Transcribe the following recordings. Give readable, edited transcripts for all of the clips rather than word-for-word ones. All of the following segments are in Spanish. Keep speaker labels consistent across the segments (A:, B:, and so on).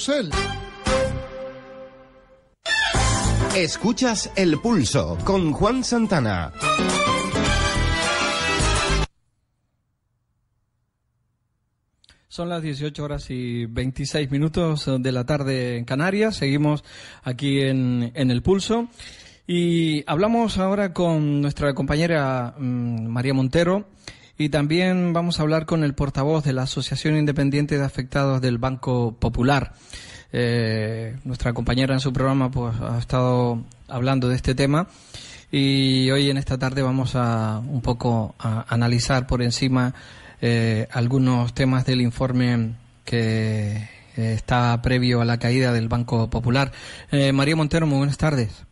A: Rosell.
B: Escuchas El Pulso con Juan Santana.
C: Son las 18:26 de la tarde en Canarias. Seguimos aquí en El Pulso. Y hablamos ahora con nuestra compañera María Montero. Y también vamos a hablar con el portavoz de la Asociación Independiente de Afectados del Banco Popular. Nuestra compañera en su programa pues ha estado hablando de este tema y hoy en esta tarde vamos a un poco a analizar por encima algunos temas del informe que está previo a la caída del Banco Popular. María Montero, muy buenas tardes.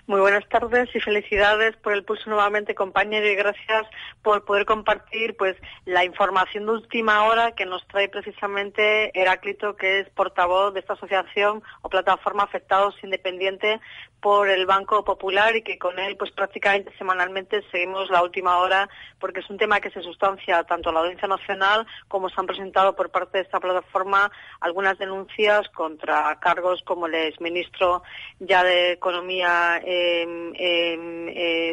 D: Muy buenas tardes y felicidades por el Pulso nuevamente, compañero, y gracias por poder compartir pues la información de última hora que nos trae precisamente Heráclito, que es portavoz de esta asociación o plataforma Afectados Independiente por el Banco Popular, y que con él pues prácticamente semanalmente seguimos la última hora, porque es un tema que se sustancia tanto a la Audiencia Nacional como se han presentado por parte de esta plataforma algunas denuncias contra cargos como el exministro ya de Economía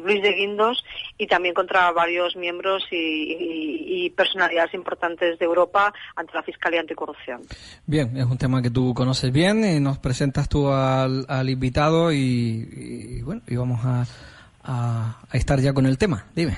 D: Luis de Guindos, y también contra varios miembros y personalidades importantes de Europa ante la Fiscalía Anticorrupción.
C: Bien, es un tema que tú conoces bien y nos presentas tú al invitado y bueno, y vamos a estar ya con el tema. Dime.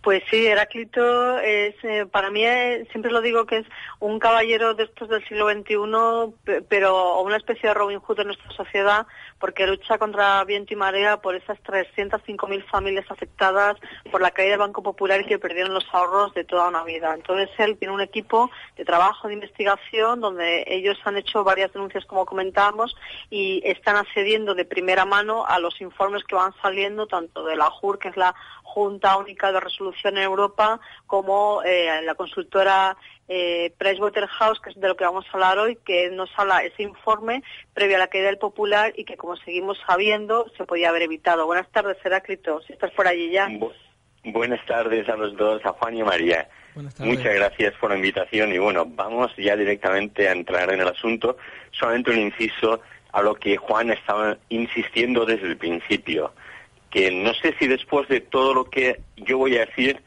D: Pues sí, Heráclito es, para mí, siempre lo digo que es un caballero de estos del siglo XXI, pero una especie de Robin Hood de nuestra sociedad, porque lucha contra viento y marea por esas 305.000 familias afectadas por la caída del Banco Popular y que perdieron los ahorros de toda una vida. Entonces él tiene un equipo de trabajo, de investigación, donde ellos han hecho varias denuncias, como comentábamos, y están accediendo de primera mano a los informes que van saliendo, tanto de la JUR, que es la Junta Única de Resolución en Europa, como la consultora Pricewaterhouse, que es de lo que vamos a hablar hoy, que nos habla ese informe previo a la caída del Popular y que, como seguimos sabiendo, se podía haber evitado. Buenas tardes, Heráclito, si estás por allí ya.
E: Buenas tardes a los dos, a Juan y María. Muchas gracias por la invitación y bueno, vamos ya directamente a entrar en el asunto. Solamente un inciso a lo que Juan estaba insistiendo desde el principio, que no sé si después de todo lo que yo voy a decir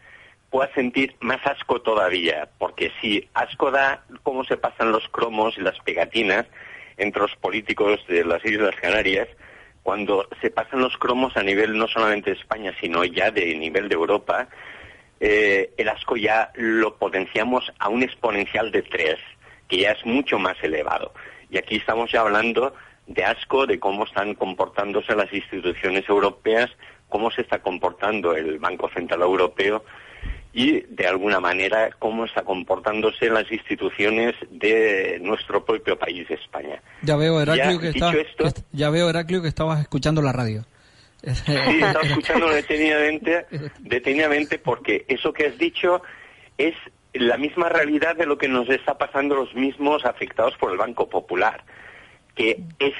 E: pueda sentir más asco todavía, porque sí, asco da cómo se pasan los cromos y las pegatinas entre los políticos de las Islas Canarias, cuando se pasan los cromos a nivel no solamente de España, sino ya de nivel de Europa. El asco ya lo potenciamos a un exponencial de 3, que ya es mucho más elevado. Y aquí estamos ya hablando de asco, de cómo están comportándose las instituciones europeas, cómo se está comportando el Banco Central Europeo y, de alguna manera, cómo está comportándose las instituciones de nuestro propio país, España.
C: Ya veo, Heraclio, que estabas escuchando la radio.
E: Sí, estaba escuchando detenidamente, porque eso que has dicho es la misma realidad de lo que nos está pasando a los mismos afectados por el Banco Popular, que es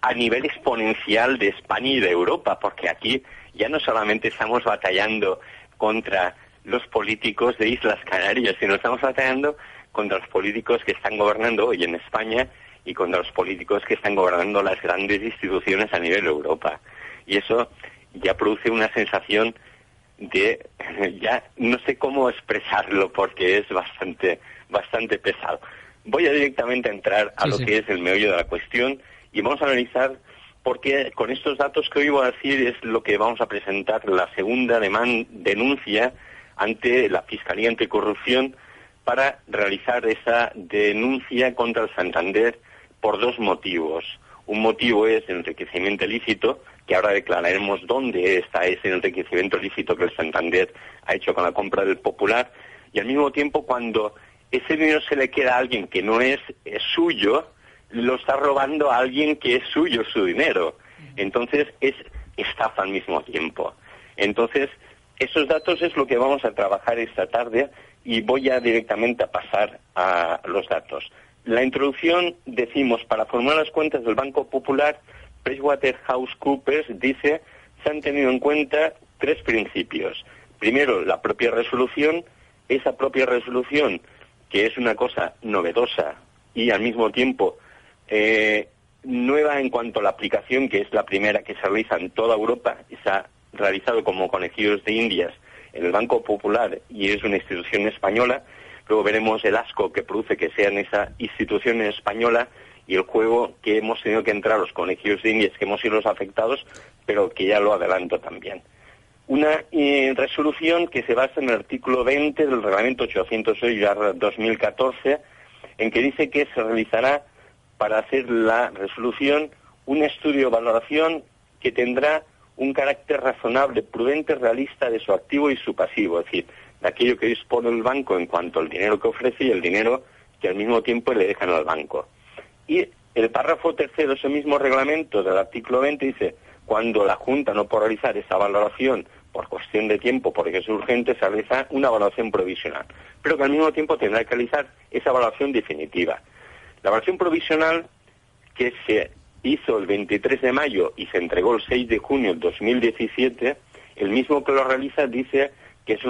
E: a nivel exponencial de España y de Europa, porque aquí ya no solamente estamos batallando contra los políticos de Islas Canarias, sino estamos batallando contra los políticos que están gobernando hoy en España y contra los políticos que están gobernando las grandes instituciones a nivel Europa. Y eso ya produce una sensación de, ya no sé cómo expresarlo porque es bastante pesado. Voy a directamente entrar a lo que es el meollo de la cuestión y vamos a analizar por qué con estos datos que hoy voy a decir es lo que vamos a presentar la segunda denuncia ante la Fiscalía Anticorrupción para realizar esa denuncia contra el Santander por 2 motivos. Un motivo es el enriquecimiento ilícito, que ahora declararemos dónde está ese enriquecimiento ilícito que el Santander ha hecho con la compra del Popular, y al mismo tiempo cuando ese dinero se le queda a alguien que no es suyo, lo está robando a alguien que es suyo su dinero. Entonces es estafa al mismo tiempo. Entonces, esos datos es lo que vamos a trabajar esta tarde y voy ya directamente a pasar a los datos. La introducción, decimos, para formar las cuentas del Banco Popular, PricewaterhouseCoopers dice, se han tenido en cuenta 3 principios. Primero, la propia resolución. Esa propia resolución, que es una cosa novedosa y al mismo tiempo nueva en cuanto a la aplicación, que es la primera que se realiza en toda Europa, y se ha realizado como conejillos de Indias en el Banco Popular y es una institución española. Luego veremos el asco que produce que sea en esa institución española y el juego que hemos tenido que entrar los conejillos de Indias, que hemos sido los afectados, pero que ya lo adelanto también. Una resolución que se basa en el artículo 20 del Reglamento 806/2014, en que dice que se realizará para hacer la resolución un estudio o valoración que tendrá un carácter razonable, prudente, realista de su activo y su pasivo, es decir, de aquello que dispone el banco en cuanto al dinero que ofrece y el dinero que al mismo tiempo le dejan al banco. Y el párrafo tercero de ese mismo reglamento del artículo 20 dice: cuando la Junta no puede realizar esa valoración por cuestión de tiempo, porque es urgente, se realiza una valoración provisional, pero que al mismo tiempo tendrá que realizar esa valoración definitiva. La valoración provisional, que se hizo el 23 de mayo y se entregó el 6 de junio de 2017, el mismo que lo realiza dice que es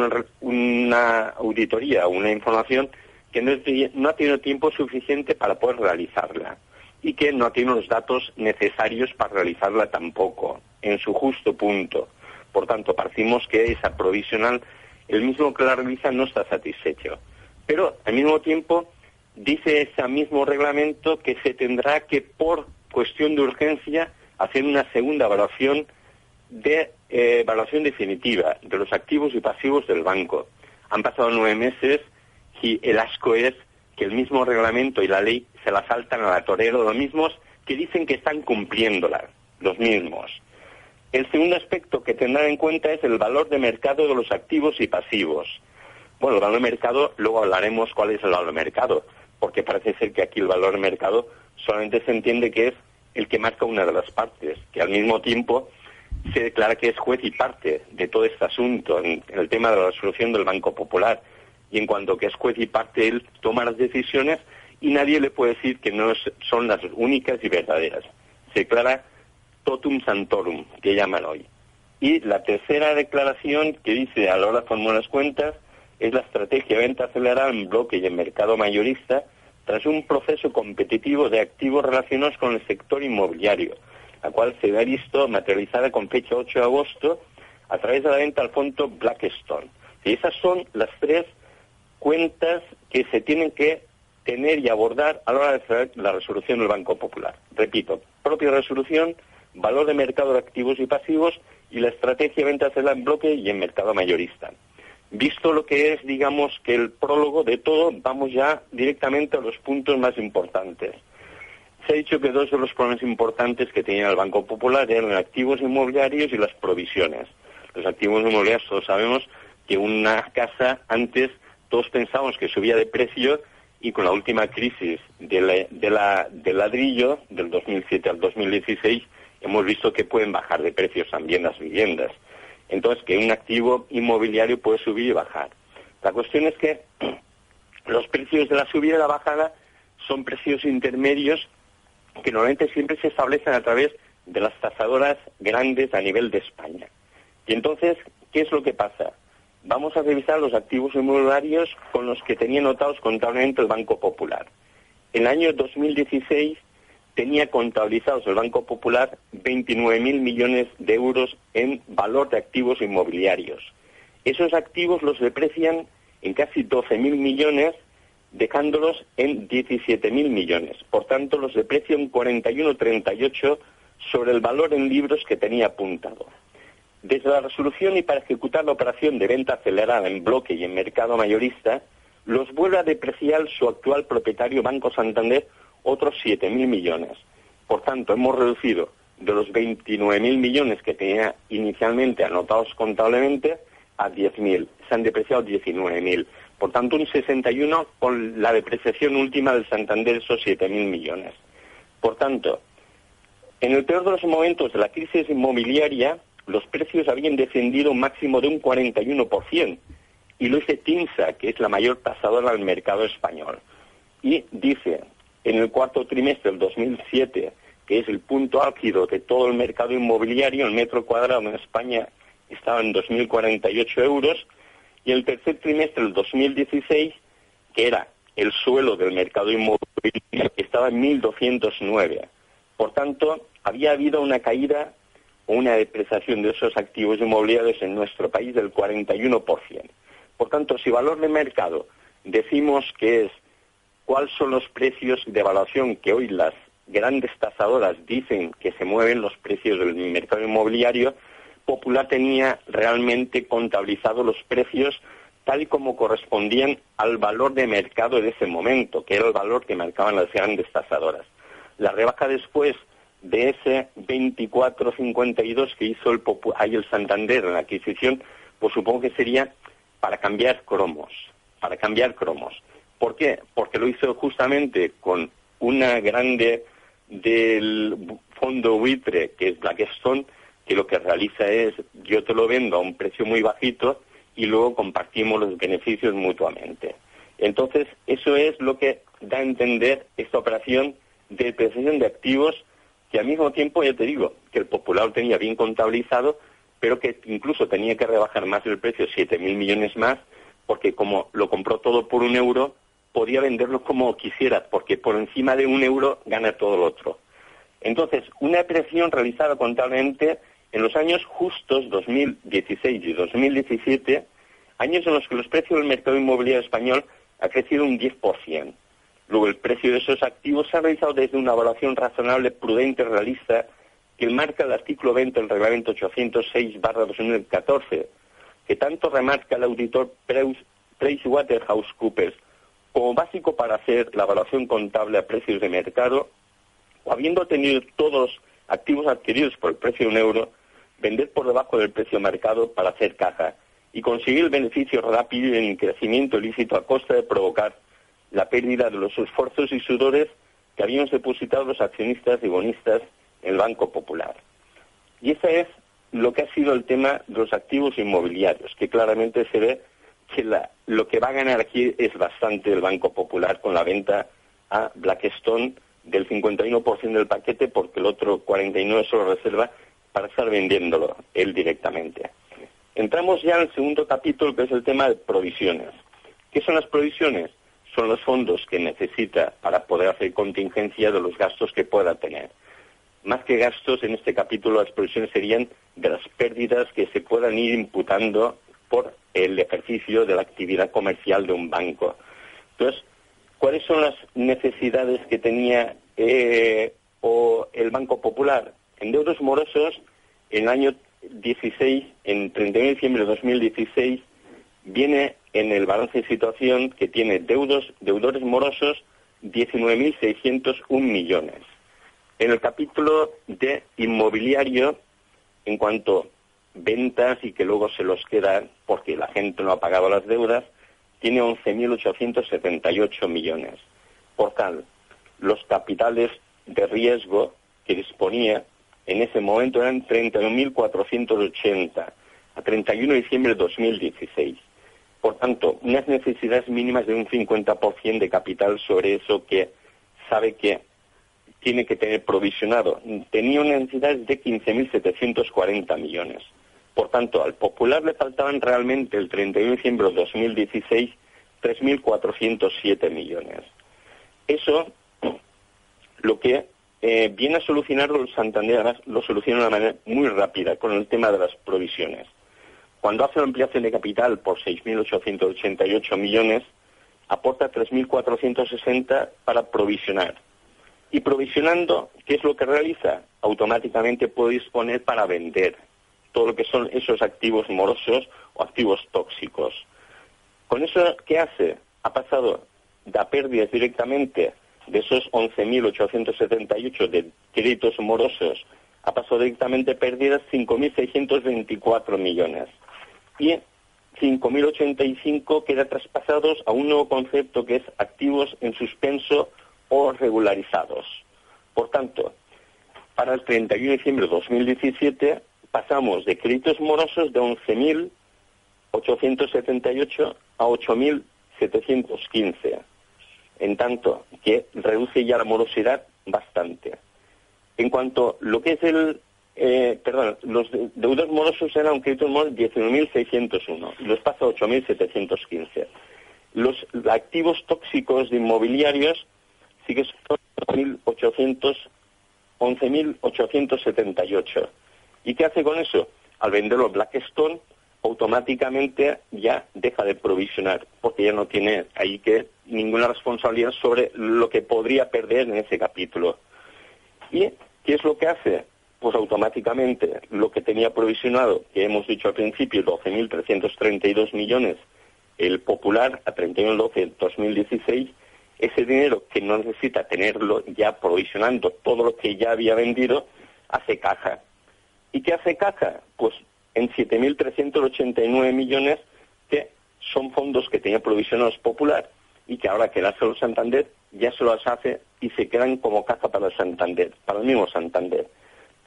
E: una auditoría, una información que no ha tenido tiempo suficiente para poder realizarla y que no tiene los datos necesarios para realizarla tampoco, en su justo punto. Por tanto, partimos que esa provisional, el mismo que la realiza no está satisfecho. Pero, al mismo tiempo, dice ese mismo reglamento que se tendrá que, por cuestión de urgencia, hacer una segunda evaluación definitiva de los activos y pasivos del banco. Han pasado 9 meses y el asco es que el mismo reglamento y la ley se la saltan a la torero los mismos que dicen que están cumpliéndola, los mismos. El segundo aspecto que tendrán en cuenta es el valor de mercado de los activos y pasivos. Bueno, el valor de mercado, luego hablaremos cuál es el valor de mercado, porque parece ser que aquí el valor de mercado solamente se entiende que es el que marca una de las partes, que al mismo tiempo se declara que es juez y parte de todo este asunto, en el tema de la resolución del Banco Popular. Y en cuanto que es juez y parte, él toma las decisiones y nadie le puede decir que no son las únicas y verdaderas. Se declara totum santorum, que llaman hoy. Y la tercera declaración que dice a la hora de formular las cuentas es la estrategia de venta acelerada en bloque y en mercado mayorista tras un proceso competitivo de activos relacionados con el sector inmobiliario, la cual se ha visto materializada con fecha 8 de agosto a través de la venta al fondo Blackstone. Y esas son las 3 cuentas que se tienen que tener y abordar a la hora de hacer la resolución del Banco Popular. Repito, propia resolución, valor de mercado de activos y pasivos y la estrategia de venta acelerada en bloque y en mercado mayorista. Visto lo que es, digamos, que el prólogo de todo, vamos ya directamente a los puntos más importantes. Se ha dicho que 2 de los problemas importantes que tenía el Banco Popular eran activos inmobiliarios y las provisiones. Los activos inmobiliarios, todos sabemos que una casa antes todos pensábamos que subía de precio y con la última crisis del ladrillo, del 2007 al 2016, hemos visto que pueden bajar de precios también las viviendas. Entonces, que un activo inmobiliario puede subir y bajar. La cuestión es que los precios de la subida y la bajada son precios intermedios que normalmente siempre se establecen a través de las tasadoras grandes a nivel de España. Y entonces, ¿qué es lo que pasa? Vamos a revisar los activos inmobiliarios con los que tenía notados contablemente el Banco Popular. En el año 2016 tenía contabilizados el Banco Popular 29.000 millones de euros en valor de activos inmobiliarios. Esos activos los deprecian en casi 12.000 millones, dejándolos en 17.000 millones. Por tanto, los deprecia un 41,38 sobre el valor en libros que tenía apuntado. Desde la resolución y para ejecutar la operación de venta acelerada en bloque y en mercado mayorista, los vuelve a depreciar su actual propietario Banco Santander otros 7.000 millones. Por tanto, hemos reducido de los 29.000 millones que tenía inicialmente anotados contablemente a 10.000. Se han depreciado 19.000. Por tanto, un 61 con la depreciación última del Santander, esos 7.000 millones. Por tanto, en el peor de los momentos de la crisis inmobiliaria, los precios habían descendido un máximo de un 41%. Y lo dice TINSA, que es la mayor tasadora del mercado español. Y dice, en el cuarto trimestre del 2007, que es el punto álgido de todo el mercado inmobiliario, el metro cuadrado en España estaba en 2.048 euros, y el tercer trimestre del 2016, que era el suelo del mercado inmobiliario inmobiliario estaba en 1.209. Por tanto, había habido una caída o una depreciación de esos activos inmobiliarios en nuestro país del 41%. Por tanto, si valor de mercado decimos que es cuáles son los precios de evaluación que hoy las grandes tasadoras dicen que se mueven los precios del mercado inmobiliario, Popular tenía realmente contabilizados los precios tal y como correspondían al valor de mercado de ese momento, que era el valor que marcaban las grandes tasadoras. La rebaja después de ese 24,52 que hizo el Santander en la adquisición, pues supongo que sería para cambiar cromos. ¿Por qué? Porque lo hizo justamente con una grande del fondo buitre, que es Blackstone, que lo que realiza es, yo te lo vendo a un precio muy bajito y luego compartimos los beneficios mutuamente. Entonces, eso es lo que da a entender esta operación de depreciación de activos, que al mismo tiempo, ya te digo, que el Popular lo tenía bien contabilizado, pero que incluso tenía que rebajar más el precio, 7.000 millones más, porque como lo compró todo por €1, podía venderlo como quisiera, porque por encima de €1 gana todo lo otro. Entonces, una depreciación realizada contablemente en los años justos 2016 y 2017, años en los que los precios del mercado inmobiliario español ha crecido un 10%. Luego, el precio de esos activos se ha realizado desde una evaluación razonable, prudente, realista, que marca el artículo 20 del Reglamento 806/2014, que tanto remarca el auditor PricewaterhouseCoopers como básico para hacer la evaluación contable a precios de mercado, o habiendo tenido todos los activos adquiridos por el precio de €1, vender por debajo del precio de mercado para hacer caja y conseguir el beneficio rápido y el crecimiento ilícito a costa de provocar la pérdida de los esfuerzos y sudores que habíamos depositado los accionistas y bonistas en el Banco Popular. Y ese es lo que ha sido el tema de los activos inmobiliarios, que claramente se ve que lo que va a ganar aquí es bastante el Banco Popular con la venta a Blackstone del 51% del paquete, porque el otro 49% se lo reserva para estar vendiéndolo él directamente. Entramos ya al segundo capítulo, que es el tema de provisiones. ¿Qué son las provisiones? Son los fondos que necesita para poder hacer contingencia de los gastos que pueda tener. Más que gastos, en este capítulo las provisiones serían de las pérdidas que se puedan ir imputando por el ejercicio de la actividad comercial de un banco. Entonces, ¿cuáles son las necesidades que tenía el Banco Popular? En deudos morosos, en el año 16, en 31 de diciembre de 2016, viene en el balance de situación que tiene deudores morosos 19.601 millones. En el capítulo de inmobiliario, en cuanto ventas y que luego se los quedan porque la gente no ha pagado las deudas, tiene 11.878 millones. Por tal, los capitales de riesgo que disponía en ese momento eran 31.480 a 31 de diciembre de 2016. Por tanto, unas necesidades mínimas de un 50% de capital sobre eso que sabe que tiene que tener provisionado. Tenía unas necesidades de 15.740 millones. Por tanto, al Popular le faltaban realmente el 31 de diciembre de 2016 3.407 millones. Eso, lo que viene a solucionarlo el Santander, además lo soluciona de una manera muy rápida con el tema de las provisiones. Cuando hace la ampliación de capital por 6.888 millones, aporta 3.460 para provisionar. Y provisionando, ¿qué es lo que realiza? Automáticamente puede disponer para vender todo lo que son esos activos morosos o activos tóxicos. Con eso, ¿qué hace? Ha pasado de pérdidas directamente de esos 11.878 de créditos morosos, ha pasado directamente pérdidas 5.624 millones. Y 5.085 queda traspasados a un nuevo concepto que es activos en suspenso o regularizados. Por tanto, para el 31 de diciembre de 2017 pasamos de créditos morosos de 11.878 a 8.715, en tanto que reduce ya la morosidad bastante. En cuanto a lo que es los deudores morosos eran créditos morosos 19.601 y los pasa a 8.715. Los activos tóxicos de inmobiliarios sigue siendo 11.878. ¿Y qué hace con eso? Al venderlo Blackstone, automáticamente ya deja de provisionar, porque ya no tiene ahí que ninguna responsabilidad sobre lo que podría perder en ese capítulo. ¿Y qué es lo que hace? Pues automáticamente lo que tenía provisionado, que hemos dicho al principio, 12.332 millones, el Popular a 31/12/2016, ese dinero que no necesita tenerlo ya provisionando todo lo que ya había vendido, hace caja. ¿Y qué hace caja? Pues en 7.389 millones, que son fondos que tenía provisionados Popular y que ahora que dárselo al Santander ya se los hace y se quedan como caja para el Santander, para el mismo Santander.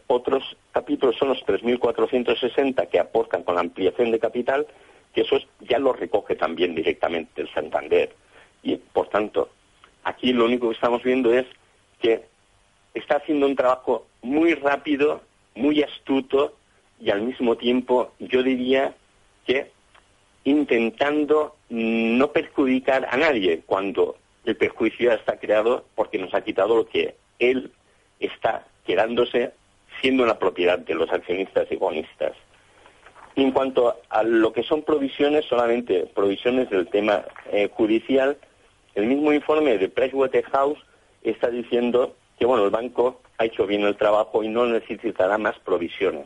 E: Otros capítulos son los 3.460 que aportan con la ampliación de capital, que eso ya lo recoge también directamente el Santander. Y, por tanto, aquí lo único que estamos viendo es que está haciendo un trabajo muy rápido, muy astuto, y al mismo tiempo yo diría que intentando no perjudicar a nadie, cuando el perjuicio ya está creado porque nos ha quitado lo que él está quedándose siendo la propiedad de los accionistas y bonistas. Y en cuanto a lo que son provisiones, solamente provisiones del tema judicial, el mismo informe de Pricewaterhouse está diciendo que bueno, el banco ha hecho bien el trabajo y no necesitará más provisiones.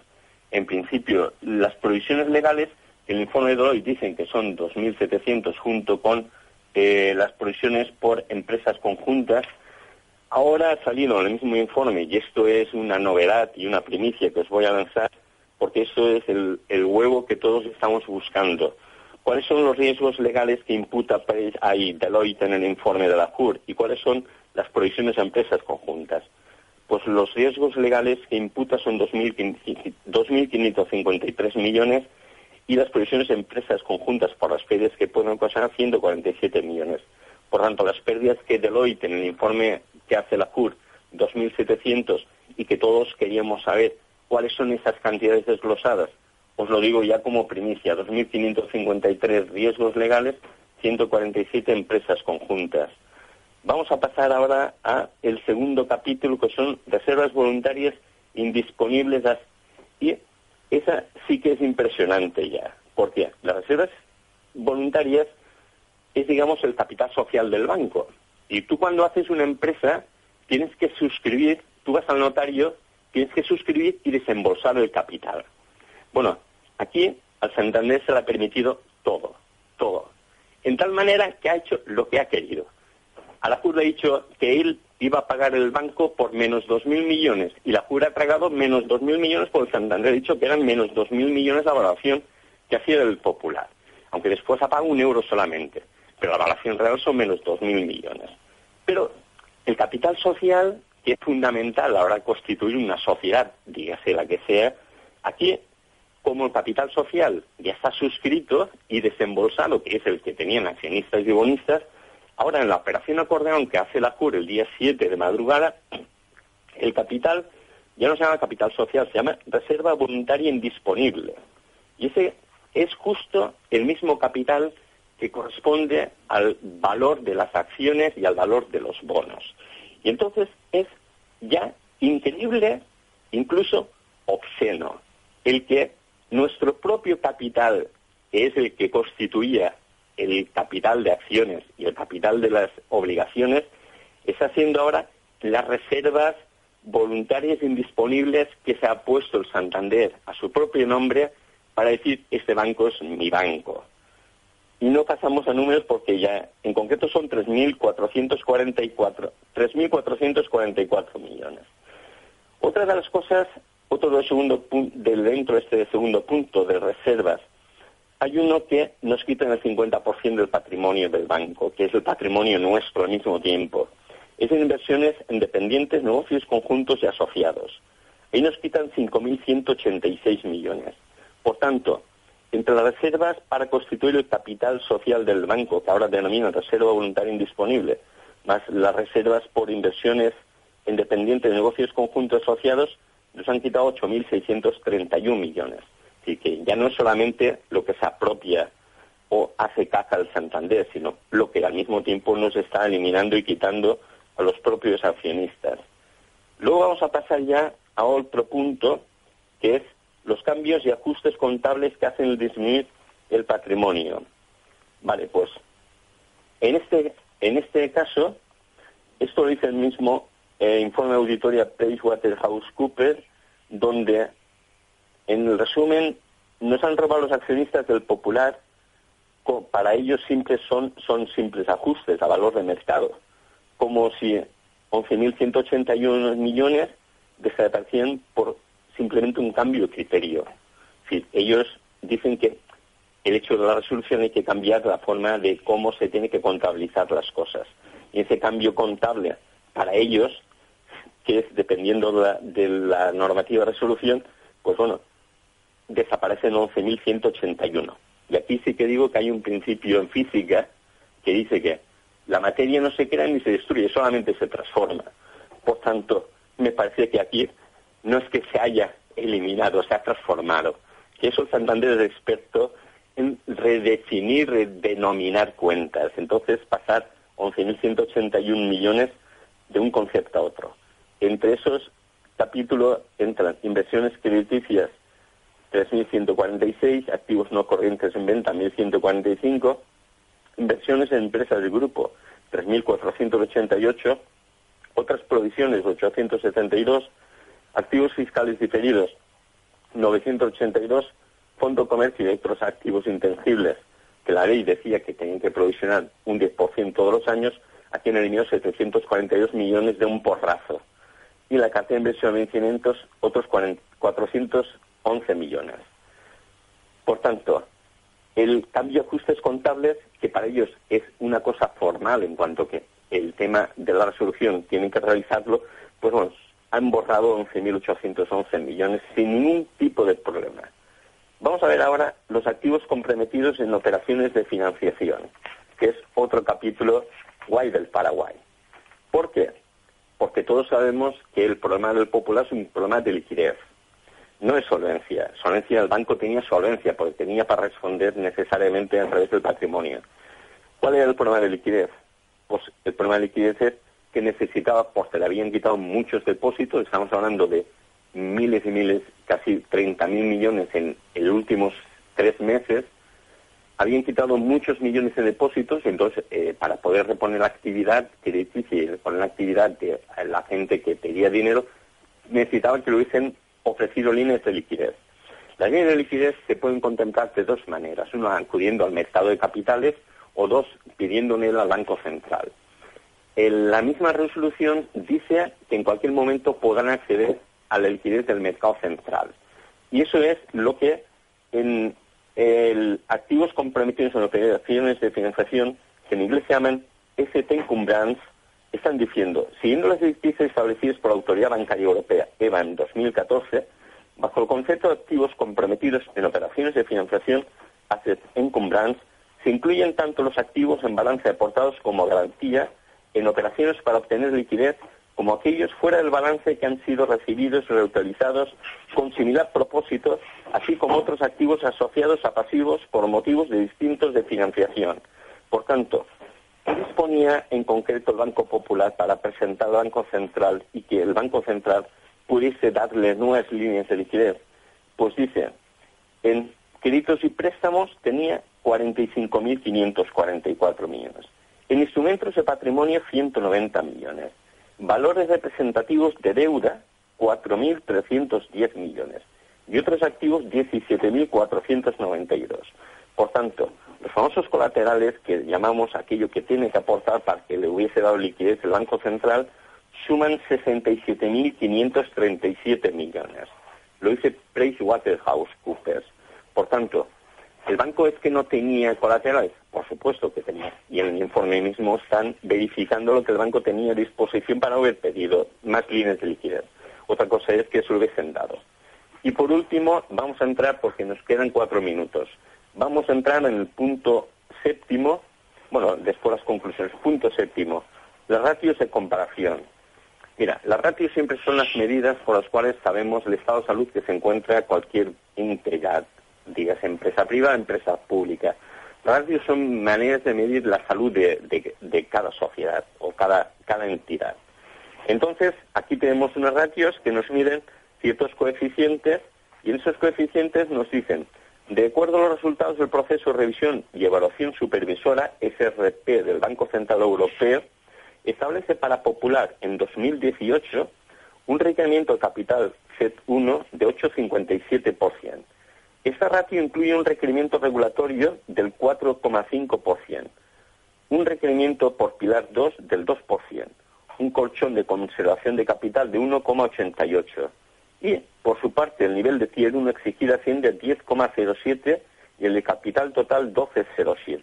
E: En principio, las provisiones legales, el informe de Deloitte dicen que son 2.700 junto con las provisiones por empresas conjuntas. Ahora ha salido en el mismo informe, y esto es una novedad y una primicia que os voy a lanzar, porque eso es el huevo que todos estamos buscando. ¿Cuáles son los riesgos legales que imputa Deloitte en el informe de la CUR? ¿Y cuáles son las provisiones a empresas conjuntas? Pues los riesgos legales que imputa son 2.553 millones y las provisiones a empresas conjuntas por las pérdidas que pueden ocasionar 147 millones. Por tanto, las pérdidas que Deloitte en el informe que hace la CUR, 2.700, y que todos queríamos saber cuáles son esas cantidades desglosadas, os lo digo ya como primicia, 2.553 riesgos legales, 147 empresas conjuntas. Vamos a pasar ahora a el segundo capítulo, que son reservas voluntarias indisponibles. Y esa sí que es impresionante ya, porque las reservas voluntarias es, digamos, el capital social del banco. Y tú cuando haces una empresa tienes que suscribir, tú vas al notario, tienes que suscribir y desembolsar el capital. Bueno, aquí al Santander se le ha permitido todo. En tal manera que ha hecho lo que ha querido. A la CUR le ha dicho que él iba a pagar el banco por menos 2.000 millones y la CUR ha pagado menos 2.000 millones por el Santander. Ha dicho que eran menos 2.000 millones la valoración que hacía el Popular, aunque después ha pagado €1 solamente, pero la valoración real son menos 2.000 millones. Pero el capital social, que es fundamental a la hora de constituir una sociedad, dígase la que sea, aquí, como el capital social ya está suscrito y desembolsado, que es el que tenían accionistas y bonistas, ahora en la operación acordeón que hace la CUR el día 7 de madrugada, el capital ya no se llama capital social, se llama reserva voluntaria indisponible. Y ese es justo el mismo capital que corresponde al valor de las acciones y al valor de los bonos. Y entonces es ya increíble, incluso obsceno, el que nuestro propio capital, que es el que constituía el capital de acciones y el capital de las obligaciones, está haciendo ahora las reservas voluntarias indisponibles que se ha puesto el Santander a su propio nombre para decir, este banco es mi banco. Y no pasamos a números porque ya, en concreto son 3.444 millones. Otra de las cosas, dentro de este segundo punto de reservas, hay uno que nos quitan el 50% del patrimonio del banco, que es el patrimonio nuestro al mismo tiempo. Es en inversiones en dependientes, negocios conjuntos y asociados. Ahí nos quitan 5.186 millones. Por tanto, entre las reservas para constituir el capital social del banco, que ahora denominan reserva voluntaria indisponible, más las reservas por inversiones en dependientes, negocios conjuntos asociados, nos han quitado 8.631 millones. Así que ya no es solamente lo que se apropia o hace caja al Santander, sino lo que al mismo tiempo nos está eliminando y quitando a los propios accionistas. Luego vamos a pasar ya a otro punto, que es los cambios y ajustes contables que hacen disminuir el patrimonio. Vale, pues en este caso, esto lo dice el mismo informe de auditoría PricewaterhouseCoopers, donde en el resumen nos han robado los accionistas del Popular. Para ellos son simples ajustes a valor de mercado, como si 11.181 millones desaparecían por simplemente un cambio de criterio. Es decir, ellos dicen que el hecho de la resolución hay que cambiar la forma de cómo se tiene que contabilizar las cosas. Y ese cambio contable para ellos, que es dependiendo de la normativa de resolución, pues bueno, desaparecen 11.181. Y aquí sí que digo que hay un principio en física que dice que la materia no se crea ni se destruye, solamente se transforma. Por tanto, me parece que aquí no es que se haya eliminado, se ha transformado. Que eso Santander es experto en redefinir, redenominar cuentas. Entonces, pasar 11.181 millones de un concepto a otro. Entre esos capítulos entran inversiones crediticias 3.146, activos no corrientes en venta 1.145, inversiones en empresas del grupo 3.488, otras provisiones 872, activos fiscales diferidos 982, fondo comercio y otros activos intangibles que la ley decía que tenían que provisionar un 10% todos los años, aquí han eliminado 742 millones de un porrazo. Y la cartera de inversión de vencimientos, otros 411 millones. Por tanto, el cambio de ajustes contables, que para ellos es una cosa formal en cuanto que el tema de la resolución tienen que realizarlo, pues bueno, han borrado 11.811 millones sin ningún tipo de problema. Vamos a ver ahora los activos comprometidos en operaciones de financiación, que es otro capítulo guay del Paraguay. ¿Por qué? Porque todos sabemos que el problema del Popular es un problema de liquidez. No es solvencia. Solvencia, el banco tenía solvencia porque tenía para responder necesariamente a través del patrimonio. ¿Cuál era el problema de liquidez? Pues el problema de liquidez es que necesitaba, porque le habían quitado muchos depósitos, estamos hablando de miles y miles, casi 30.000 millones en los últimos 3 meses, habían quitado muchos millones de depósitos, entonces para poder reponer la actividad, que es difícil reponer la actividad de la gente que pedía dinero, necesitaban que le hubiesen ofrecido líneas de liquidez. Las líneas de liquidez se pueden contemplar de dos maneras, una acudiendo al mercado de capitales o dos pidiéndole al Banco Central. La misma resolución dice que en cualquier momento podrán acceder a la liquidez del mercado central. Y eso es lo que en activos comprometidos en operaciones de financiación, que en inglés se llaman ST Encumbrance, están diciendo, siguiendo las directrices establecidas por la Autoridad Bancaria Europea, EBA, en 2014, bajo el concepto de activos comprometidos en operaciones de financiación, Asset Encumbrance, se incluyen tanto los activos en balance aportados como garantía en operaciones para obtener liquidez, como aquellos fuera del balance que han sido recibidos y reutilizados con similar propósito, así como otros activos asociados a pasivos por motivos distintos de financiación. Por tanto, ¿qué disponía en concreto el Banco Popular para presentar al Banco Central y que el Banco Central pudiese darle nuevas líneas de liquidez? Pues dice, en créditos y préstamos tenía 45.544 millones. En instrumentos de patrimonio, 190 millones. Valores representativos de deuda, 4.310 millones. Y otros activos, 17.492. Por tanto, los famosos colaterales, que llamamos aquello que tiene que aportar para que le hubiese dado liquidez el Banco Central, suman 67.537 millones. Lo dice PricewaterhouseCoopers. Por tanto, ¿el banco es que no tenía colaterales? Por supuesto que tenía. Y en el informe mismo están verificando lo que el banco tenía a disposición para haber pedido más líneas de liquidez. Otra cosa es que se lo hubiesen dado. Y por último, vamos a entrar, porque nos quedan 4 minutos, vamos a entrar en el punto séptimo, bueno, después las conclusiones. Punto séptimo, las ratios de comparación. Mira, las ratios siempre son las medidas por las cuales sabemos el estado de salud que se encuentra cualquier entidad, digas empresa privada, empresa pública. Ratios son maneras de medir la salud de cada sociedad o cada entidad. Entonces, aquí tenemos unos ratios que nos miden ciertos coeficientes, y en esos coeficientes nos dicen, de acuerdo a los resultados del proceso de revisión y evaluación supervisora, SRP del Banco Central Europeo, establece para Popular en 2018 un requerimiento de capital CET1 de 8,57%. Esta ratio incluye un requerimiento regulatorio del 4,5%, un requerimiento por Pilar 2 del 2%, un colchón de conservación de capital de 1,88%, y, por su parte, el nivel de Tier 1 exigido asciende a 10,07% y el de capital total 12,07%.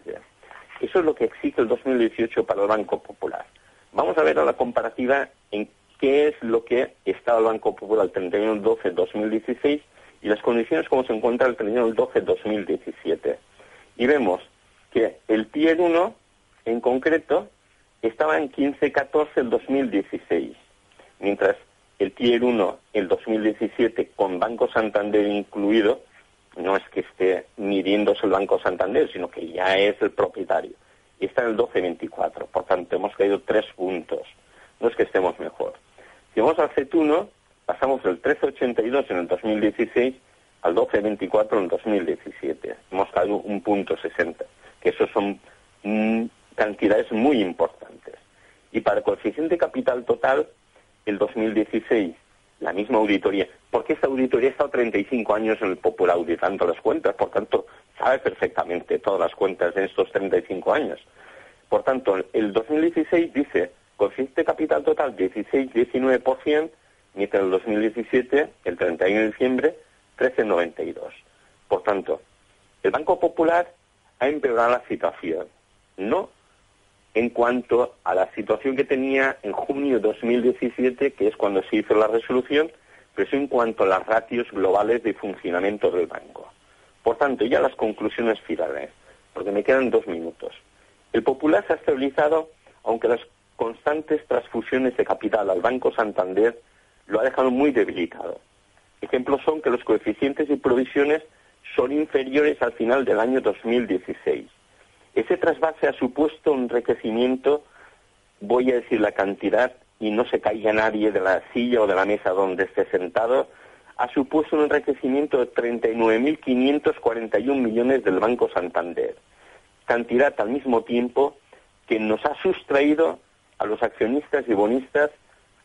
E: Eso es lo que exige el 2018 para el Banco Popular. Vamos a ver a la comparativa en qué es lo que estaba el Banco Popular el 31/12/2016 y las condiciones como se encuentra el 31/12/2017. Y vemos que el Tier 1, en concreto, estaba en 15,14 el 2016, mientras el Tier 1 el 2017 con Banco Santander incluido, no es que esté midiéndose el Banco Santander, sino que ya es el propietario, y está en el 12,24, por tanto hemos caído 3 puntos, no es que estemos mejor. Si vamos al CET1, pasamos del 13,82 en el 2016 al 12,24 en el 2017, hemos caído 1,60, que eso son cantidades muy importantes. Y para el coeficiente capital total, el 2016, la misma auditoría, porque esta auditoría ha estado 35 años en el Popular auditando las cuentas, por tanto, sabe perfectamente todas las cuentas de estos 35 años. Por tanto, el 2016 dice, coeficiente capital total 16,19%, mientras el 2017, el 31 de diciembre, 13,92%. Por tanto, el Banco Popular ha empeorado la situación, no en cuanto a la situación que tenía en junio de 2017, que es cuando se hizo la resolución, pero sí en cuanto a las ratios globales de funcionamiento del banco. Por tanto, ya las conclusiones finales, porque me quedan 2 minutos. El Popular se ha estabilizado, aunque las constantes transfusiones de capital al Banco Santander lo ha dejado muy debilitado. Ejemplos son que los coeficientes y provisiones son inferiores al final del año 2016. Ese trasvase ha supuesto un enriquecimiento, voy a decir la cantidad, y no se caiga nadie de la silla o de la mesa donde esté sentado, ha supuesto un enriquecimiento de 39.541 millones del Banco Santander. Cantidad al mismo tiempo que nos ha sustraído a los accionistas y bonistas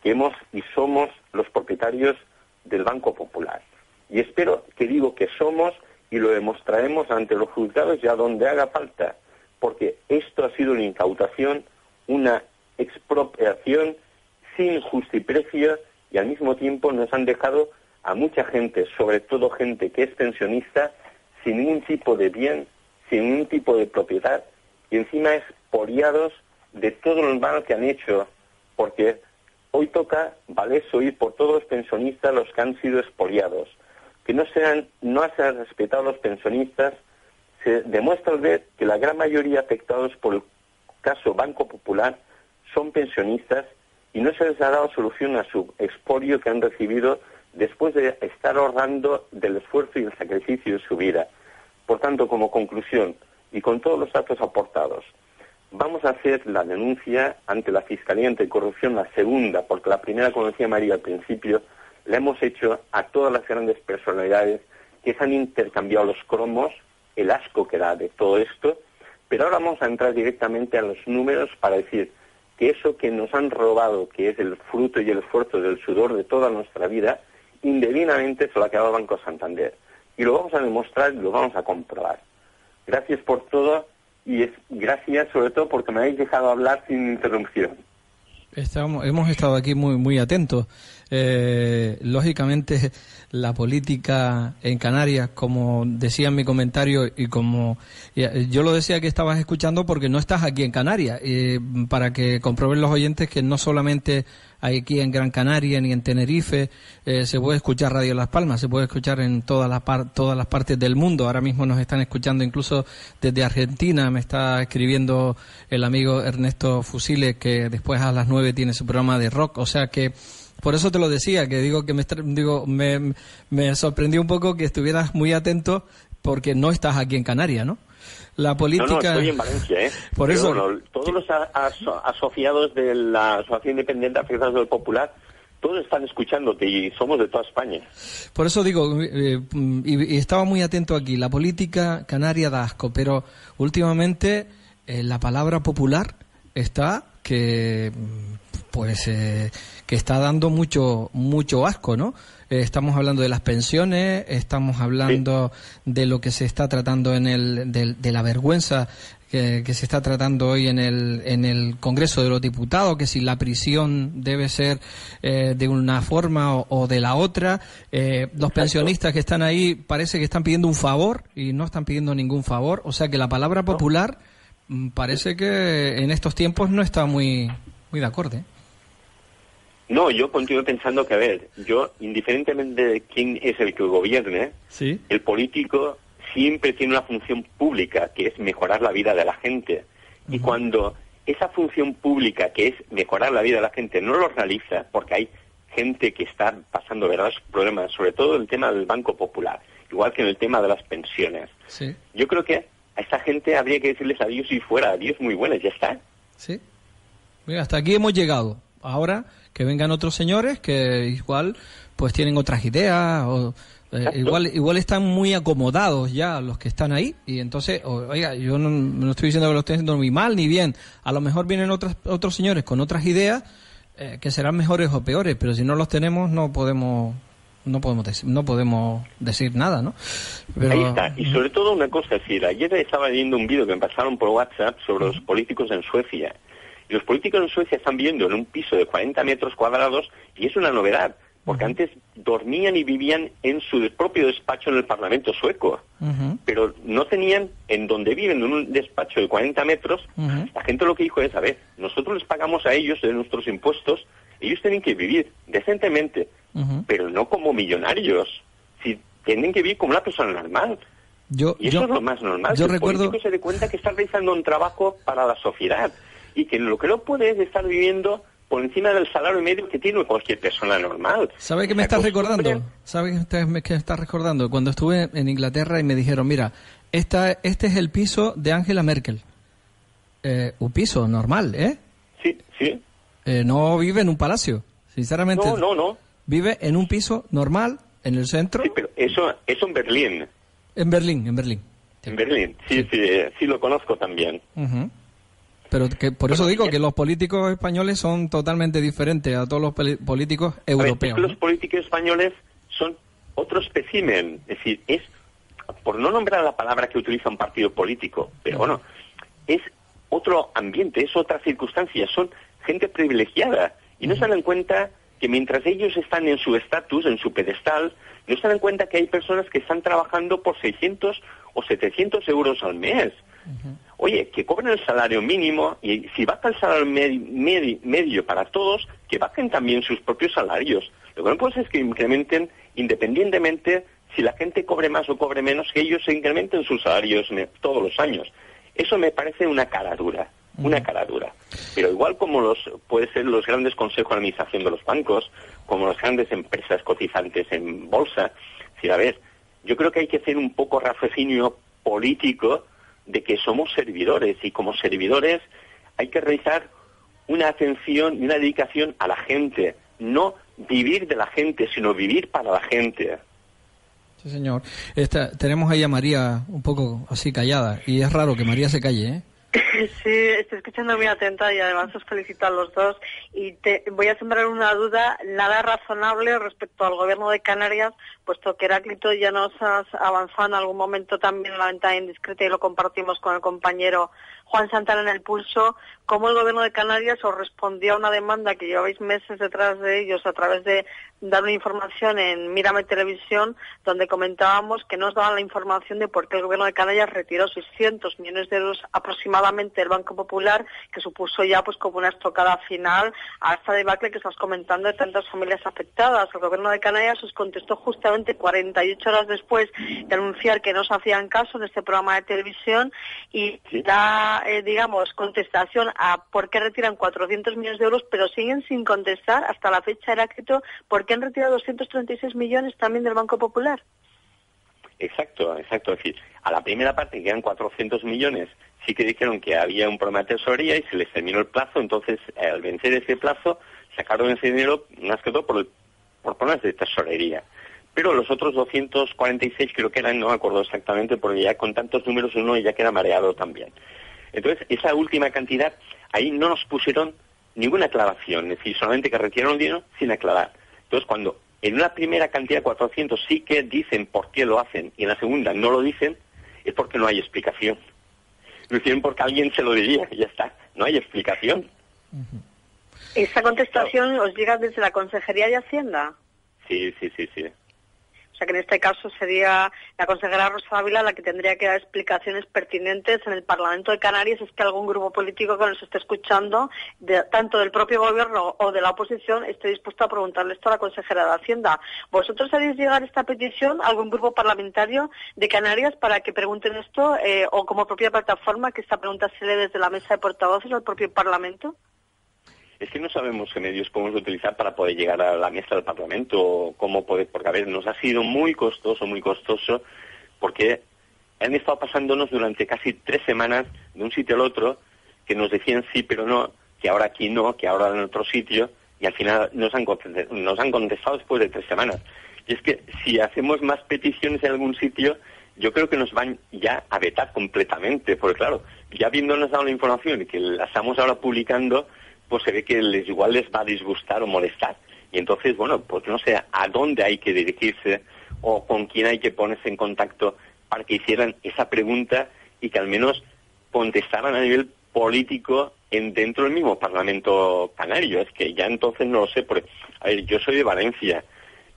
E: que hemos y somos los propietarios del Banco Popular. Y espero que digo que somos y lo demostraremos ante los juzgados y a donde haga falta, porque esto ha sido una incautación, una expropiación sin justiprecio y al mismo tiempo nos han dejado a mucha gente, sobre todo gente que es pensionista, sin ningún tipo de bien, sin ningún tipo de propiedad y encima expoliados de todo el mal que han hecho, porque hoy toca valerse oír por todos los pensionistas los que han sido expoliados, que no se han respetado los pensionistas. Se demuestra al ver que la gran mayoría afectados por el caso Banco Popular son pensionistas y no se les ha dado solución a su expolio que han recibido después de estar ahorrando del esfuerzo y el sacrificio de su vida. Por tanto, como conclusión, y con todos los datos aportados, vamos a hacer la denuncia ante la Fiscalía Anticorrupción, la segunda, porque la primera, como decía María al principio, la hemos hecho a todas las grandes personalidades que se han intercambiado los cromos, el asco que da de todo esto, pero ahora vamos a entrar directamente a los números para decir que eso que nos han robado, que es el fruto y el esfuerzo del sudor de toda nuestra vida, indebidamente se lo ha quedado el Banco Santander. Y lo vamos a demostrar y lo vamos a comprobar. Gracias por todo y gracias sobre todo porque me habéis dejado hablar sin interrupción.
C: Hemos estado aquí muy atentos. Lógicamente, la política en Canarias, como decía en mi comentario y como yo lo decía que estabas escuchando porque no estás aquí en Canarias, para que comprueben los oyentes que no solamente aquí en Gran Canaria ni en Tenerife se puede escuchar Radio Las Palmas, se puede escuchar en todas las partes del mundo. Ahora mismo nos están escuchando incluso desde Argentina. Me está escribiendo el amigo Ernesto Fusile que después a las 9 tiene su programa de rock, o sea que por eso te lo decía, que me sorprendió un poco que estuvieras muy atento porque no estás aquí en Canarias, ¿no? La política...
E: No, estoy en Valencia, ¿eh?
C: Por eso...
E: Bueno, todos los asociados de la Asociación Independiente Afectados del Popular, todos están escuchándote y somos de toda España.
C: Por eso digo, y estaba muy atento aquí, la política canaria da asco, pero últimamente la palabra popular está que está dando mucho asco, ¿no? Estamos hablando de las pensiones, estamos hablando de lo que se está tratando de la vergüenza que se está tratando hoy en el Congreso de los Diputados, que si la prisión debe ser de una forma o de la otra. Los pensionistas que están ahí parece que están pidiendo un favor y no están pidiendo ningún favor. O sea que la palabra popular parece que en estos tiempos no está muy de acuerdo, ¿eh?
E: No, yo continúo pensando que, a ver, indiferentemente de quién es el que gobierne,
C: ¿sí?
E: El político siempre tiene una función pública, que es mejorar la vida de la gente. Uh-huh. Y cuando esa función pública, que es mejorar la vida de la gente, no lo realiza, porque hay gente que está pasando verdaderos problemas, sobre todo el tema del Banco Popular, igual que en el tema de las pensiones.
C: Sí.
E: Yo creo que a esta gente habría que decirles adiós y fuera, adiós muy buenas, ya está.
C: Sí. Mira, hasta aquí hemos llegado. Ahora que vengan otros señores que igual pues tienen otras ideas o igual están muy acomodados ya los que están ahí y entonces, oiga, yo no estoy diciendo que lo estén haciendo ni mal ni bien, a lo mejor vienen otros señores con otras ideas que serán mejores o peores, pero si no los tenemos no podemos decir nada, ¿no? Pero...
E: Ahí está. Y sobre todo una cosa, ayer estaba viendo un vídeo que me pasaron por WhatsApp sobre los políticos en Suecia. Y los políticos en Suecia están viviendo en un piso de 40 metros cuadrados y es una novedad, porque antes dormían y vivían en su propio despacho en el Parlamento sueco, pero no tenían en donde viven, en un despacho de 40 metros. La gente lo que dijo es, a ver, nosotros les pagamos a ellos de nuestros impuestos, ellos tienen que vivir decentemente, pero no como millonarios, tienen que vivir como una persona normal. Eso es lo más normal, que el político se dé cuenta que está realizando un trabajo para la sociedad. Y que lo que no puede es estar viviendo por encima del salario medio que tiene cualquier persona normal.
C: ¿Sabe qué me estás recordando? ¿Sabe qué me estás recordando? Cuando estuve en Inglaterra y me dijeron, mira, este es el piso de Angela Merkel. Un piso normal, ¿eh?
E: Sí, sí.
C: No vive en un palacio, sinceramente.
E: No.
C: Vive en un piso normal, en el centro.
E: Sí, pero eso en Berlín.
C: En Berlín.
E: En Berlín, sí lo conozco también.
C: Pero por eso digo que los políticos españoles son totalmente diferentes a todos los políticos europeos.
E: Los políticos españoles son otro espécimen, es decir, es, por no nombrar la palabra que utiliza un partido político, pero bueno, es otro ambiente, es otra circunstancia, son gente privilegiada y no se dan cuenta que mientras ellos están en su estatus, en su pedestal, no se dan cuenta que hay personas que están trabajando por 600 o 700 euros al mes. Oye, que cobren el salario mínimo y si baja el salario medio para todos, que bajen también sus propios salarios. Lo que no puede ser es que incrementen, independientemente si la gente cobre más o cobre menos, que ellos se incrementen sus salarios todos los años. Eso me parece una cara dura. Pero igual como puede ser los grandes consejos de administración de los bancos, como las grandes empresas cotizantes en bolsa, a ver, yo creo que hay que hacer un poco raciocinio político de que somos servidores y como servidores hay que realizar una atención y una dedicación a la gente, no vivir de la gente, sino vivir para la gente.
C: Sí, señor. Tenemos ahí a María un poco así callada y es raro que María se calle, ¿eh?
D: Sí, estoy escuchando muy atenta y además os felicito a los dos y voy a sembrar una duda nada razonable respecto al gobierno de Canarias, puesto que Heráclito ya nos has avanzado en algún momento también en la ventana indiscreta y lo compartimos con el compañero Juan Santana en el Pulso, cómo el gobierno de Canarias os respondió a una demanda que lleváis meses detrás de ellos a través de dar una información en Mírame Televisión, donde comentábamos que no os daban la información de por qué el gobierno de Canarias retiró 600 millones de euros aproximadamente del Banco Popular, que supuso ya pues como una estocada final a esta debacle que estás comentando de tantas familias afectadas. El gobierno de Canarias os contestó justamente 48 horas después de anunciar que no os hacían caso en este programa de televisión y da contestación a por qué retiran 400 millones de euros, pero siguen sin contestar hasta la fecha, Heráclito, por qué han retirado 236 millones también del Banco Popular.
E: Exacto. Es decir, a la primera parte, que eran 400 millones, sí que dijeron que había un problema de tesorería y se les terminó el plazo. Entonces, al vencer ese plazo, sacaron ese dinero más que todo por problemas de tesorería. Pero los otros 246 creo que eran, no me acuerdo exactamente, porque ya con tantos números uno ya queda mareado también. Entonces, esa última cantidad, ahí no nos pusieron ninguna aclaración, es decir, solamente que retiraron el dinero sin aclarar. Entonces, cuando en una primera cantidad, 400, sí que dicen por qué lo hacen, y en la segunda no lo dicen, es porque no hay explicación. Lo hicieron porque alguien se lo diría, y ya está, no hay explicación.
D: ¿Esa contestación os llega desde la Consejería de Hacienda?
E: Sí.
D: O sea que en este caso sería la consejera Rosa Ávila la que tendría que dar explicaciones pertinentes en el Parlamento de Canarias. Es que algún grupo político que nos esté escuchando, tanto del propio gobierno o de la oposición, esté dispuesto a preguntarle esto a la consejera de Hacienda. ¿Vosotros haréis llegar esta petición a algún grupo parlamentario de Canarias para que pregunten esto o como propia plataforma que esta pregunta se lee desde la mesa de portavoces al propio Parlamento?
E: Es que no sabemos qué medios podemos utilizar para poder llegar a la mesa del Parlamento, o cómo poder, porque a ver, nos ha sido muy costoso, porque han estado pasándonos durante casi 3 semanas de un sitio al otro, que nos decían sí pero no, que ahora aquí no, que ahora en otro sitio, y al final nos han contestado después de 3 semanas. Y es que si hacemos más peticiones en algún sitio, yo creo que nos van ya a vetar completamente, porque claro, ya habiéndonos dado la información y que la estamos ahora publicando, pues se ve que igual les va a disgustar o molestar. Y entonces, bueno, pues no sé a dónde hay que dirigirse o con quién hay que ponerse en contacto para que hicieran esa pregunta y que al menos contestaran a nivel político dentro del mismo Parlamento canario. Es que ya entonces no lo sé, porque, a ver, yo soy de Valencia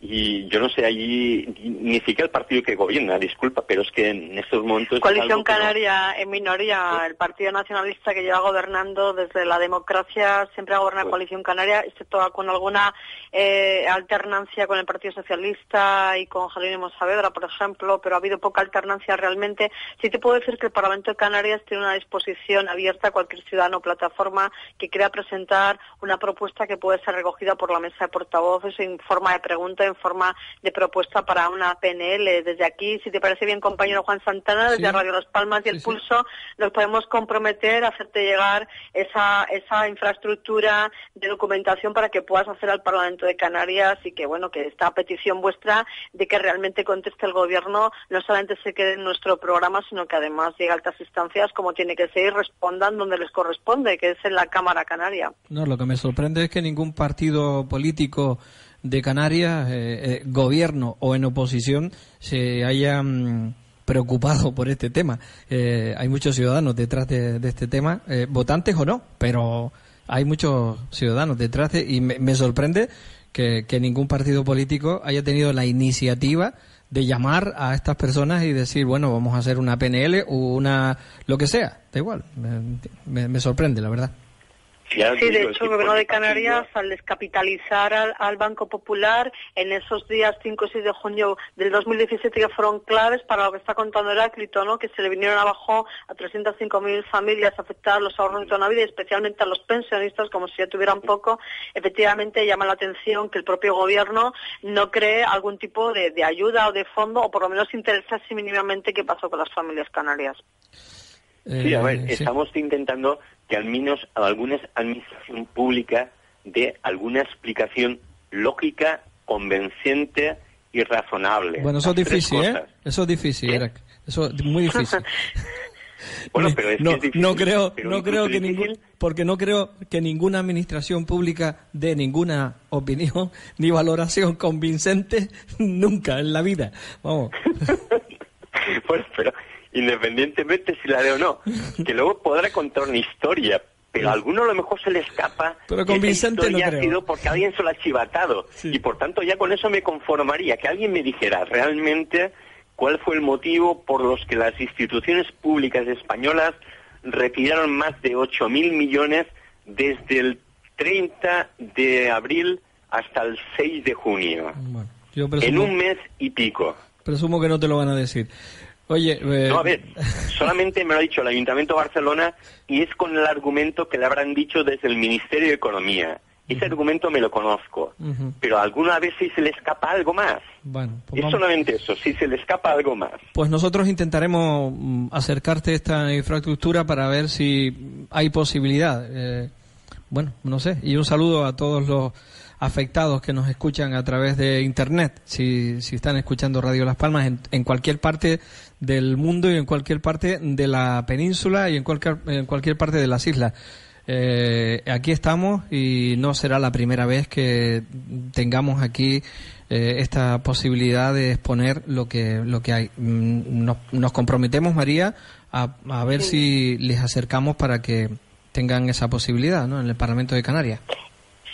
E: y yo no sé allí ni siquiera el partido que gobierna, disculpa, pero es que en estos momentos...
D: Coalición Canaria en minoría, el Partido Nacionalista que lleva gobernando desde la democracia, siempre ha gobernado Coalición Canaria, excepto con alguna alternancia con el Partido Socialista y con Jerónimo Saavedra, por ejemplo, pero ha habido poca alternancia realmente. Sí te puedo decir que el Parlamento de Canarias tiene una disposición abierta a cualquier ciudadano o plataforma que quiera presentar una propuesta que puede ser recogida por la mesa de portavoces en forma de pregunta, en forma de propuesta para una PNL. Desde aquí, si te parece bien, compañero Juan Santana, desde Radio Las Palmas y El Pulso, nos podemos comprometer a hacerte llegar esa infraestructura de documentación para que puedas hacer al Parlamento de Canarias y que, bueno, que esta petición vuestra de que realmente conteste el Gobierno no solamente se quede en nuestro programa, sino que además llegue a altas instancias como tiene que ser y respondan donde les corresponde, que es en la Cámara Canaria.
C: No, lo que me sorprende es que ningún partido político de Canarias, gobierno o en oposición, se hayan preocupado por este tema. Hay muchos ciudadanos detrás de este tema, votantes o no, pero hay muchos ciudadanos detrás y me sorprende que ningún partido político haya tenido la iniciativa de llamar a estas personas y decir, bueno, vamos a hacer una PNL o lo que sea, da igual. Me sorprende, la verdad.
D: Sí, de hecho, el Gobierno de Canarias, al descapitalizar al Banco Popular, en esos días 5 y 6 de junio del 2017, que fueron claves para lo que está contando Heráclito, ¿no? Que se le vinieron abajo a 305.000 familias afectadas los ahorros de toda la vida, y especialmente a los pensionistas, como si ya tuvieran poco. Efectivamente, llama la atención que el propio Gobierno no cree algún tipo de ayuda o de fondo, o por lo menos interesarse mínimamente qué pasó con las familias canarias.
E: Sí, a ver, estamos intentando que al menos alguna administración pública dé alguna explicación lógica, convincente y razonable.
C: Bueno, eso es difícil, ¿eh? Eso es difícil, Eric. Eso es muy difícil.
E: Bueno, pero es que es difícil.
C: No creo que porque no creo que ninguna administración pública dé ninguna opinión ni valoración convincente nunca en la vida. Vamos.
E: Bueno, pero independientemente si la dé o no, que luego podrá contar una historia, pero a alguno a lo mejor se le escapa.
C: Pero convincente
E: esa historia
C: no creo.
E: Ha sido porque alguien se lo ha chivatado. Sí. Y por tanto ya con eso me conformaría, que alguien me dijera realmente cuál fue el motivo por los que las instituciones públicas españolas retiraron más de 8.000 millones desde el 30 de abril hasta el 6 de junio.
C: Bueno,
E: en un mes y pico.
C: Presumo que no te lo van a decir. Oye,
E: no, a ver, solamente me lo ha dicho el Ayuntamiento de Barcelona y es con el argumento que le habrán dicho desde el Ministerio de Economía. Ese argumento me lo conozco, pero alguna vez sí se le escapa algo más.
C: Bueno, pues
E: es solamente eso, si se le escapa algo más.
C: Pues nosotros intentaremos acercarte a esta infraestructura para ver si hay posibilidad. Bueno, no sé. Y un saludo a todos los afectados que nos escuchan a través de Internet, si están escuchando Radio Las Palmas en cualquier parte del mundo y en cualquier parte de la península y en cualquier parte de las islas. Aquí estamos y no será la primera vez que tengamos aquí esta posibilidad de exponer lo que hay. Nos comprometemos, María, a ver si les acercamos para que tengan esa posibilidad, ¿no?, en el Parlamento de Canarias.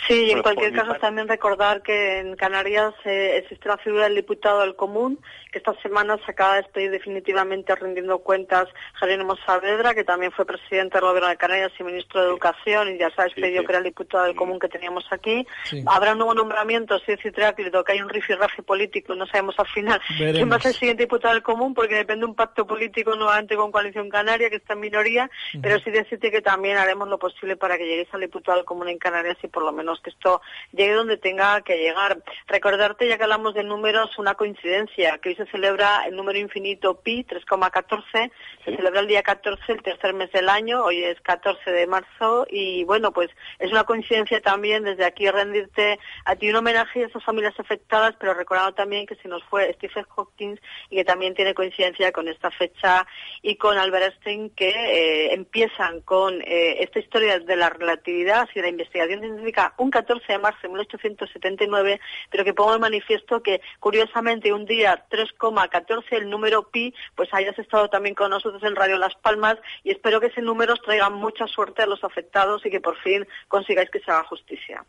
D: Sí, y en cualquier caso también recordar que en Canarias existe la figura del diputado del Común, que esta semana se acaba de despedir definitivamente rindiendo cuentas Jerónimo Saavedra, que también fue presidente del Gobierno de Canarias y ministro de Educación, y ya se ha despedido que era el diputado del Común que teníamos aquí. Sí. Habrá un nuevo nombramiento, sí, Tráclito, que hay un rifirrafe político, no sabemos al final quién va a ser el siguiente diputado del Común, porque depende de un pacto político nuevamente con Coalición Canaria, que está en minoría, pero sí decirte que también haremos lo posible para que lleguéis al diputado del Común en Canarias y por lo menos que esto llegue donde tenga que llegar. Recordarte, ya que hablamos de números, una coincidencia, que hoy se celebra el número infinito pi, 3,14, se celebra el día 14, el tercer mes del año, hoy es 14 de marzo, y bueno, pues es una coincidencia también desde aquí rendirte a ti un homenaje a esas familias afectadas, pero recordando también que se nos fue Stephen Hawking y que también tiene coincidencia con esta fecha y con Albert Einstein, que empiezan con esta historia de la relatividad y de la investigación científica un 14 de marzo de 1879, pero que pongo de manifiesto que curiosamente un día 3,14 el número pi, pues hayas estado también con nosotros en Radio Las Palmas, y espero que ese número os traiga mucha suerte a los afectados y que por fin consigáis que se haga justicia.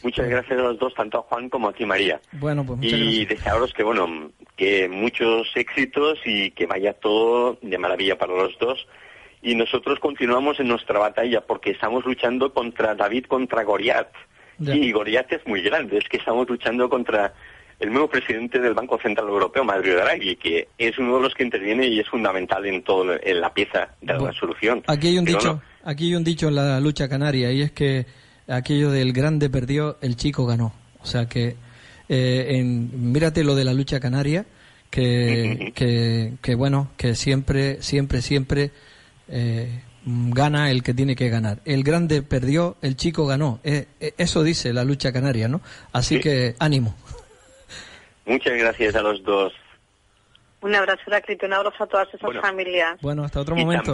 E: Muchas gracias a los dos, tanto a Juan como a ti, María.
C: Bueno, pues muchas gracias.
E: Y desearos que muchos éxitos y que vaya todo de maravilla para los dos. Y nosotros continuamos en nuestra batalla porque estamos luchando contra David, contra Goliat. Y Goliat es muy grande, es que estamos luchando contra el nuevo presidente del Banco Central Europeo, Mario Draghi, que es uno de los que interviene y es fundamental en la pieza de la solución.
C: Aquí hay un dicho en la lucha canaria, y es que aquello del grande perdió, el chico ganó. O sea que mírate lo de la lucha canaria, que bueno, que siempre gana el que tiene que ganar. El grande perdió, el chico ganó. Eso dice la lucha canaria, ¿no? Así que ánimo.
E: Muchas gracias a los dos.
D: Un abrazo, Heráclito, un abrazo a todas esas familias.
C: Bueno, hasta otro momento.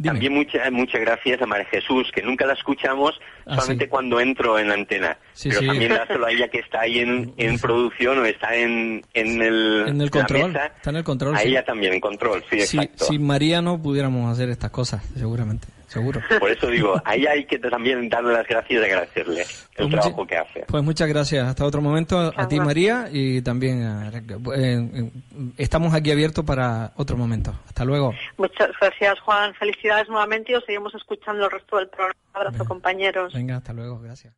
E: También muchas gracias a María Jesús, que nunca la escuchamos, solamente cuando entro en la antena. Pero también dáselo a ella, que está ahí en producción o está en el
C: control.
E: La mesa.
C: Está en el control.
E: A ella también, en control, sí, exacto.
C: Sin María no pudiéramos hacer estas cosas, seguramente. Seguro.
E: Por eso digo, ahí hay que también darle las gracias y agradecerle el trabajo que hace.
C: Pues muchas gracias. Hasta otro momento a ti, María, y también estamos aquí abiertos para otro momento. Hasta luego.
D: Muchas gracias, Juan. Felicidades nuevamente y os seguimos escuchando el resto del programa. Un abrazo, compañeros.
C: Venga, hasta luego. Gracias.